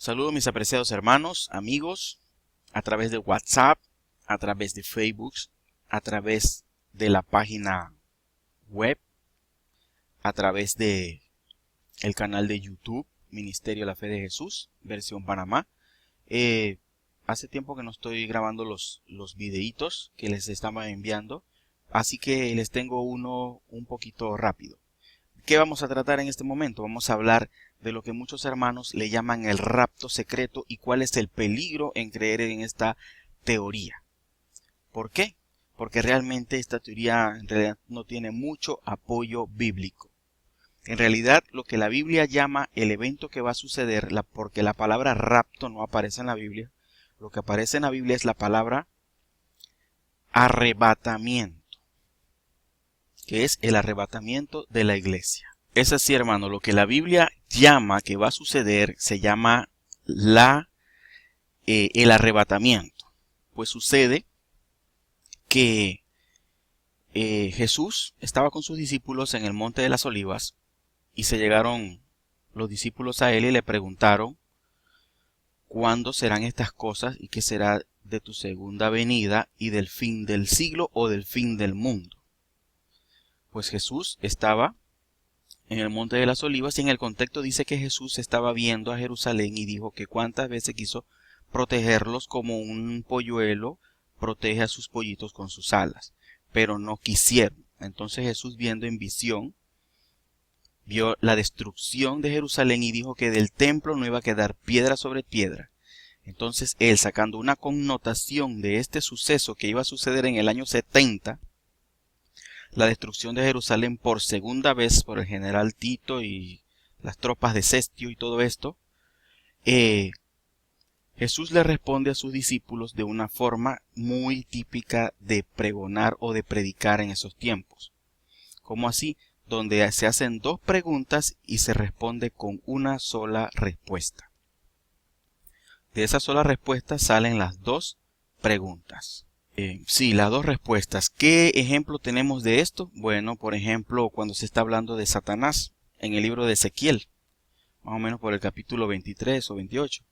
Saludos mis apreciados hermanos, amigos, a través de WhatsApp, a través de Facebook, a través de la página web, a través de el canal de YouTube, Ministerio de la Fe de Jesús, versión Panamá. Hace tiempo que no estoy grabando los videitos que les estaba enviando, así que les tengo uno un poquito rápido. ¿Qué vamos a tratar en este momento? Vamos a hablar de lo que muchos hermanos le llaman el rapto secreto y cuál es el peligro en creer en esta teoría. ¿Por qué? Porque realmente esta teoría en realidad no tiene mucho apoyo bíblico. En realidad lo que la Biblia llama el evento que va a suceder, porque la palabra rapto no aparece en la Biblia, lo que aparece en la Biblia es la palabra arrebatamiento, que es el arrebatamiento de la iglesia. Es así, hermano, lo que la Biblia llama que va a suceder se llama el arrebatamiento. Pues sucede que Jesús estaba con sus discípulos en el Monte de las Olivas y se llegaron los discípulos a él y le preguntaron ¿cuándo serán estas cosas y qué será de tu segunda venida y del fin del siglo o del fin del mundo? Pues Jesús estaba en el Monte de las Olivas y en el contexto dice que Jesús estaba viendo a Jerusalén y dijo que cuántas veces quiso protegerlos como un polluelo protege a sus pollitos con sus alas, pero no quisieron. Entonces Jesús, viendo en visión, vio la destrucción de Jerusalén y dijo que del templo no iba a quedar piedra sobre piedra. Entonces él, sacando una connotación de este suceso que iba a suceder en el año 70, la destrucción de Jerusalén por segunda vez por el general Tito y las tropas de Cestio y todo esto, Jesús le responde a sus discípulos de una forma muy típica de pregonar o de predicar en esos tiempos. ¿Cómo así? Donde se hacen dos preguntas y se responde con una sola respuesta. De esa sola respuesta salen las dos preguntas. Sí, las dos respuestas. ¿Qué ejemplo tenemos de esto? Bueno, por ejemplo, cuando se está hablando de Satanás en el libro de Ezequiel, más o menos por el capítulo 23 o 28.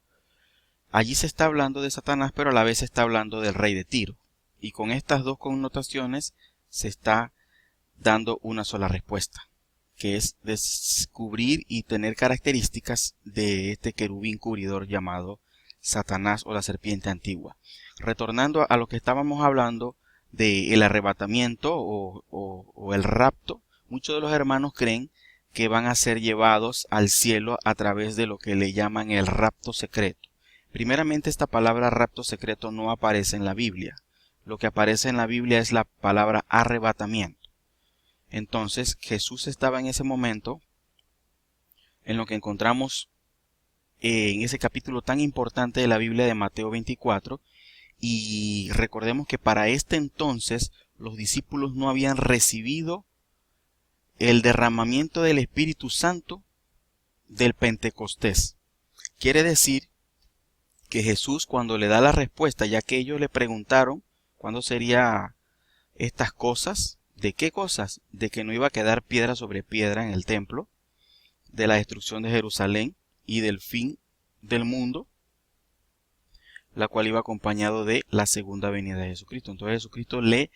Allí se está hablando de Satanás, pero a la vez se está hablando del rey de Tiro. Y con estas dos connotaciones se está dando una sola respuesta, que es descubrir y tener características de este querubín cubridor llamado Satanás o la serpiente antigua. Retornando a lo que estábamos hablando del arrebatamiento o el rapto, muchos de los hermanos creen que van a ser llevados al cielo a través de lo que le llaman el rapto secreto. Primeramente, esta palabra rapto secreto no aparece en la Biblia. Lo que aparece en la Biblia es la palabra arrebatamiento. Entonces Jesús estaba en ese momento en lo que encontramos en ese capítulo tan importante de la Biblia de Mateo 24, y recordemos que para este entonces los discípulos no habían recibido el derramamiento del Espíritu Santo del Pentecostés. Quiere decir que Jesús, cuando le da la respuesta, ya que ellos le preguntaron cuándo serían estas cosas, ¿de qué cosas? De que no iba a quedar piedra sobre piedra en el templo, de la destrucción de Jerusalén y del fin del mundo, la cual iba acompañado de la segunda venida de Jesucristo. Entonces Jesucristo le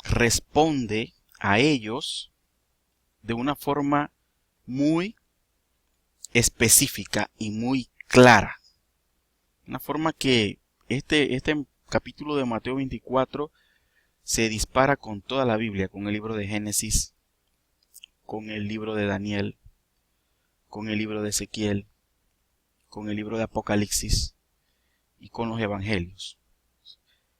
responde a ellos de una forma muy específica y muy clara. Una forma que este capítulo de Mateo 24 se dispara con toda la Biblia, con el libro de Génesis, con el libro de Daniel, con el libro de Ezequiel, con el libro de Apocalipsis y con los Evangelios.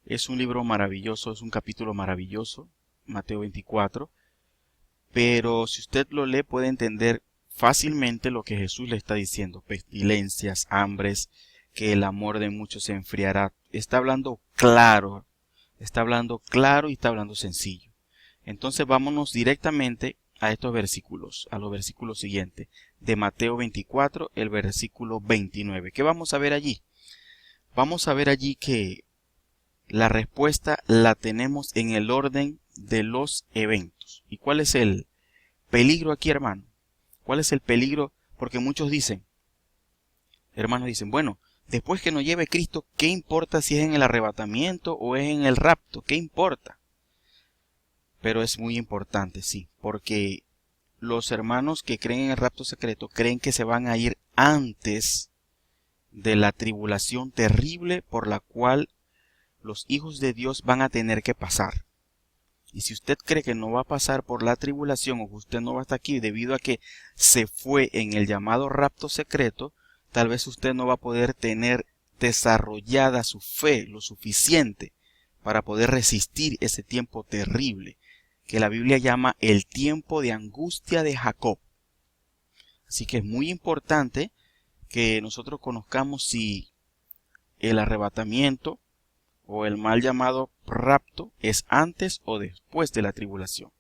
Es un libro maravilloso, es un capítulo maravilloso, Mateo 24, pero si usted lo lee puede entender fácilmente lo que Jesús le está diciendo: pestilencias, hambres, que el amor de muchos se enfriará. Está hablando claro y está hablando sencillo. Entonces vámonos directamente a estos versículos, a los versículos siguientes de Mateo 24, el versículo 29. ¿Qué vamos a ver allí? Vamos a ver allí que la respuesta la tenemos en el orden de los eventos. ¿Y cuál es el peligro aquí, hermano? ¿Cuál es el peligro? Porque muchos dicen, Hermanos dicen, bueno, después que nos lleve Cristo, ¿qué importa si es en el arrebatamiento o es en el rapto? ¿Qué importa? Pero es muy importante, sí, porque los hermanos que creen en el rapto secreto creen que se van a ir antes de la tribulación terrible por la cual los hijos de Dios van a tener que pasar. Y si usted cree que no va a pasar por la tribulación o que usted no va a estar aquí debido a que se fue en el llamado rapto secreto, tal vez usted no va a poder tener desarrollada su fe lo suficiente para poder resistir ese tiempo terrible que la Biblia llama el tiempo de angustia de Jacob. Así que es muy importante que nosotros conozcamos si el arrebatamiento o el mal llamado rapto es antes o después de la tribulación.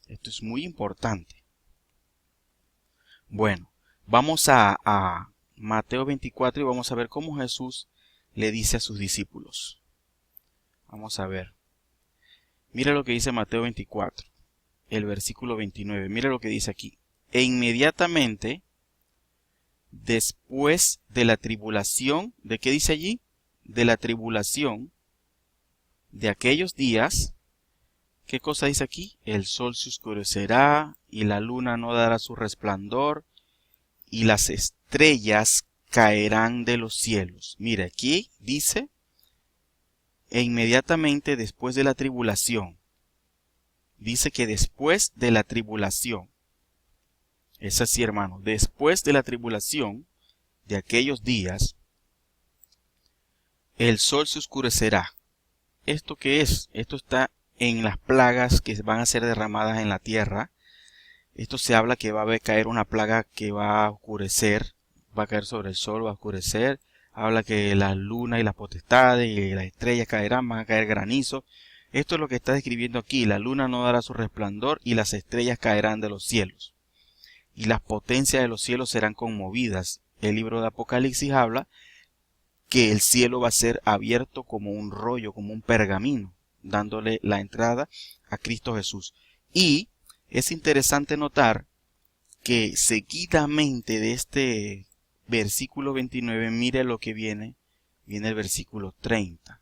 Esto es muy importante. Bueno, vamos a Mateo 24 y vamos a ver cómo Jesús le dice a sus discípulos. Vamos a ver. Mira lo que dice Mateo 24, el versículo 29. Mira lo que dice aquí. E inmediatamente, después de la tribulación, ¿de qué dice allí? De la tribulación de aquellos días, ¿qué cosa dice aquí? El sol se oscurecerá y la luna no dará su resplandor y las estrellas caerán de los cielos. Mira, aquí dice, e inmediatamente después de la tribulación. Dice que después de la tribulación. Es así, hermano, después de la tribulación de aquellos días, el sol se oscurecerá. ¿Esto qué es? Esto está en las plagas que van a ser derramadas en la tierra. Esto se habla que va a caer una plaga que va a oscurecer, va a caer sobre el sol, va a oscurecer. Habla que la luna y las potestades y las estrellas caerán, van a caer granizo. Esto es lo que está describiendo aquí. La luna no dará su resplandor y las estrellas caerán de los cielos. Y las potencias de los cielos serán conmovidas. El libro de Apocalipsis habla que el cielo va a ser abierto como un rollo, como un pergamino, dándole la entrada a Cristo Jesús. Y es interesante notar que seguidamente de este versículo 29, mire lo que viene el versículo 30.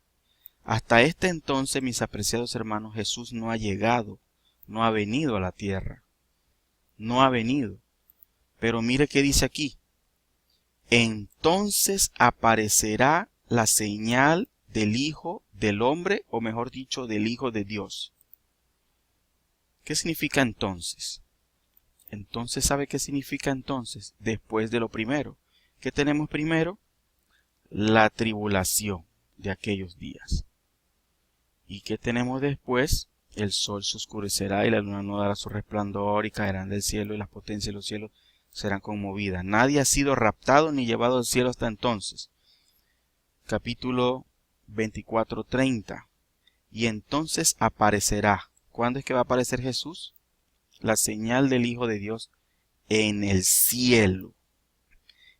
Hasta este entonces, mis apreciados hermanos, Jesús no ha llegado, no ha venido a la tierra, no ha venido. Pero mire qué dice aquí. Entonces aparecerá la señal del Hijo del Hombre, o mejor dicho, del Hijo de Dios. ¿Qué significa entonces? Entonces, ¿sabe qué significa entonces? Después de lo primero. ¿Qué tenemos primero? La tribulación de aquellos días. ¿Y qué tenemos después? El sol se oscurecerá y la luna no dará su resplandor y caerán del cielo y las potencias de los cielos serán conmovidas. Nadie ha sido raptado ni llevado al cielo hasta entonces. Capítulo 24:30. Y entonces aparecerá. ¿Cuándo es que va a aparecer Jesús? La señal del Hijo de Dios en el cielo.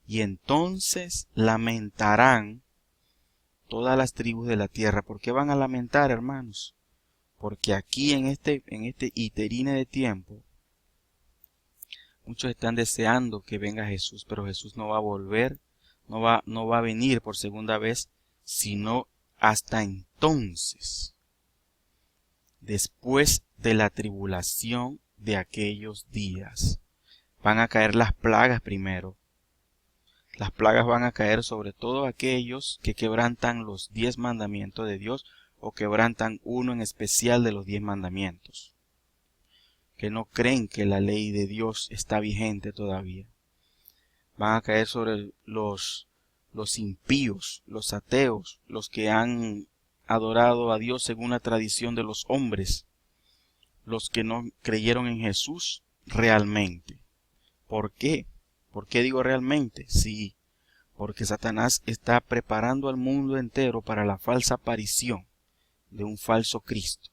Y entonces lamentarán todas las tribus de la tierra. ¿Por qué van a lamentar, hermanos? Porque aquí en este iterine de tiempo, muchos están deseando que venga Jesús, pero Jesús no va a volver, no va a venir por segunda vez, sino hasta entonces, después de la tribulación de aquellos días. Van a caer las plagas primero. Las plagas van a caer sobre todo aquellos que quebrantan los 10 mandamientos de Dios o quebrantan uno en especial de los 10 mandamientos, que no creen que la ley de Dios está vigente todavía. Van a caer sobre los impíos, los ateos, los que han adorado a Dios según la tradición de los hombres, los que no creyeron en Jesús realmente. ¿Por qué? ¿Por qué digo realmente? Sí, porque Satanás está preparando al mundo entero para la falsa aparición de un falso Cristo.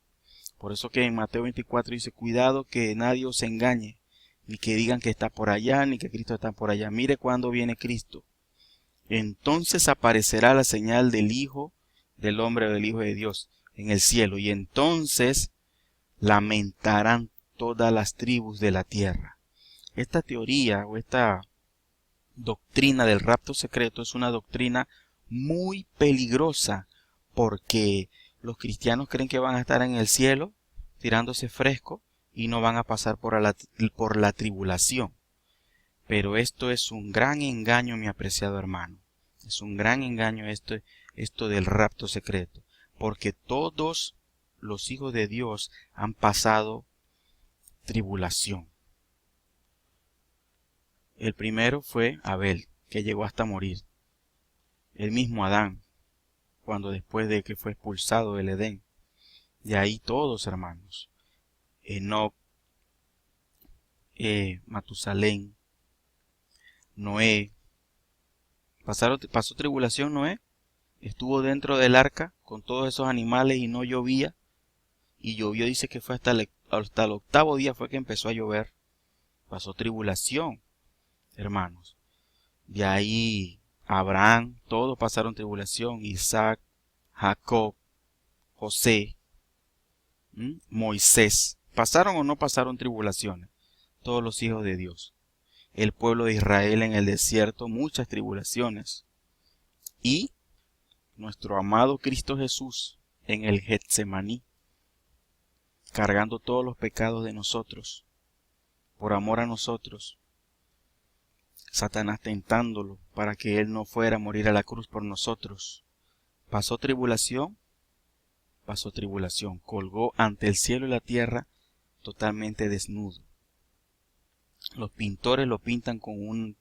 Por eso que en Mateo 24 dice, cuidado que nadie os engañe, ni que digan que está por allá, ni que Cristo está por allá. Mire cuándo viene Cristo. Entonces aparecerá la señal del Hijo del Hombre o del Hijo de Dios en el cielo, y entonces lamentarán todas las tribus de la tierra. Esta teoría o esta doctrina del rapto secreto es una doctrina muy peligrosa, porque los cristianos creen que van a estar en el cielo tirándose fresco y no van a pasar por la tribulación. Pero esto es un gran engaño, mi apreciado hermano. Es un gran engaño esto del rapto secreto, porque todos los hijos de Dios han pasado tribulación. El primero fue Abel, que llegó hasta morir. El mismo Adán, cuando después de que fue expulsado del Edén. Y ahí todos, hermanos. Enoc, Matusalén, Noé. Pasó tribulación Noé. Estuvo dentro del arca con todos esos animales y no llovía. Y llovió, dice que fue hasta el 8º día fue que empezó a llover. Pasó tribulación, hermanos. De ahí Abraham, todos pasaron tribulación. Isaac, Jacob, José, Moisés. ¿Pasaron o no pasaron tribulaciones? Todos los hijos de Dios. El pueblo de Israel en el desierto, muchas tribulaciones. Y nuestro amado Cristo Jesús en el Getsemaní, cargando todos los pecados de nosotros, por amor a nosotros. Satanás tentándolo para que él no fuera a morir a la cruz por nosotros. Pasó tribulación, colgó ante el cielo y la tierra totalmente desnudo. Los pintores lo pintan con un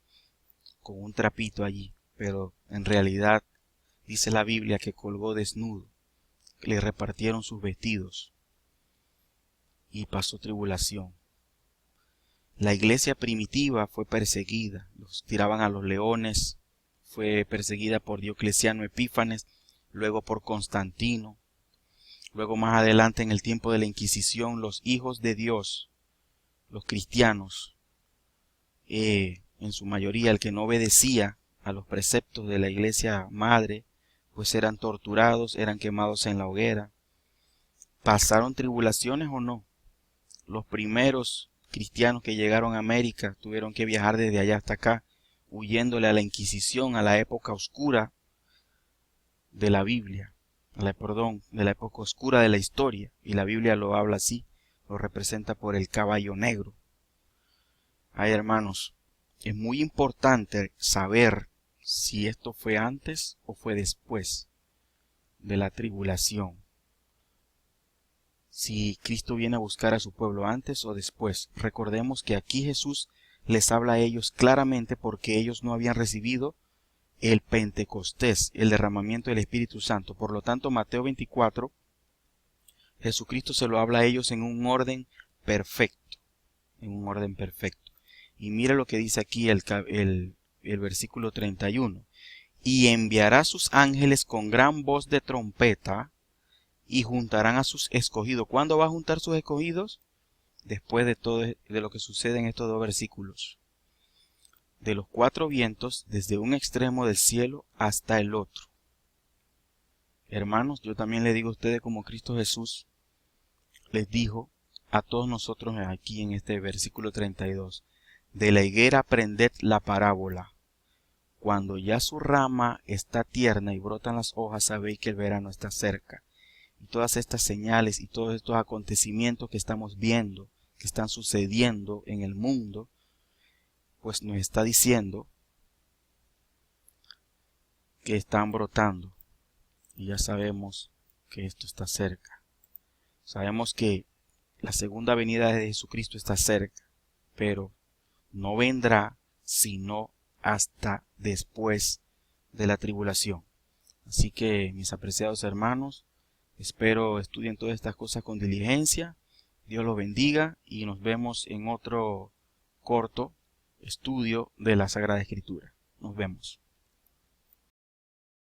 trapito allí, pero en realidad dice la Biblia que colgó desnudo. Le repartieron sus vestidos y pasó tribulación. La iglesia primitiva fue perseguida, los tiraban a los leones, fue perseguida por Diocleciano Epífanes, luego por Constantino, luego más adelante en el tiempo de la Inquisición, los hijos de Dios, los cristianos, en su mayoría el que no obedecía a los preceptos de la iglesia madre, pues eran torturados, eran quemados en la hoguera. ¿Pasaron tribulaciones o no? Los primeros cristianos que llegaron a América tuvieron que viajar desde allá hasta acá, huyéndole a la Inquisición, a la época oscura de la Biblia, de la época oscura de la historia, y la Biblia lo habla así, lo representa por el caballo negro. Ay, hermanos, es muy importante saber si esto fue antes o fue después de la tribulación. Si Cristo viene a buscar a su pueblo antes o después. Recordemos que aquí Jesús les habla a ellos claramente porque ellos no habían recibido el Pentecostés, el derramamiento del Espíritu Santo. Por lo tanto, Mateo 24, Jesucristo se lo habla a ellos en un orden perfecto. Y mira lo que dice aquí el versículo 31. Y enviará sus ángeles con gran voz de trompeta, y juntarán a sus escogidos. ¿Cuándo va a juntar sus escogidos? Después de todo de lo que sucede en estos dos versículos. De los 4 vientos, desde un extremo del cielo hasta el otro. Hermanos, yo también le digo a ustedes como Cristo Jesús les dijo a todos nosotros aquí en este versículo 32. De la higuera aprended la parábola. Cuando ya su rama está tierna y brotan las hojas, sabéis que el verano está cerca. Y todas estas señales y todos estos acontecimientos que estamos viendo, que están sucediendo en el mundo, pues nos está diciendo que están brotando. Y ya sabemos que esto está cerca. Sabemos que la segunda venida de Jesucristo está cerca, pero no vendrá sino hasta después de la tribulación. Así que, mis apreciados hermanos, espero estudien todas estas cosas con diligencia. Dios los bendiga y nos vemos en otro corto estudio de la Sagrada Escritura. Nos vemos.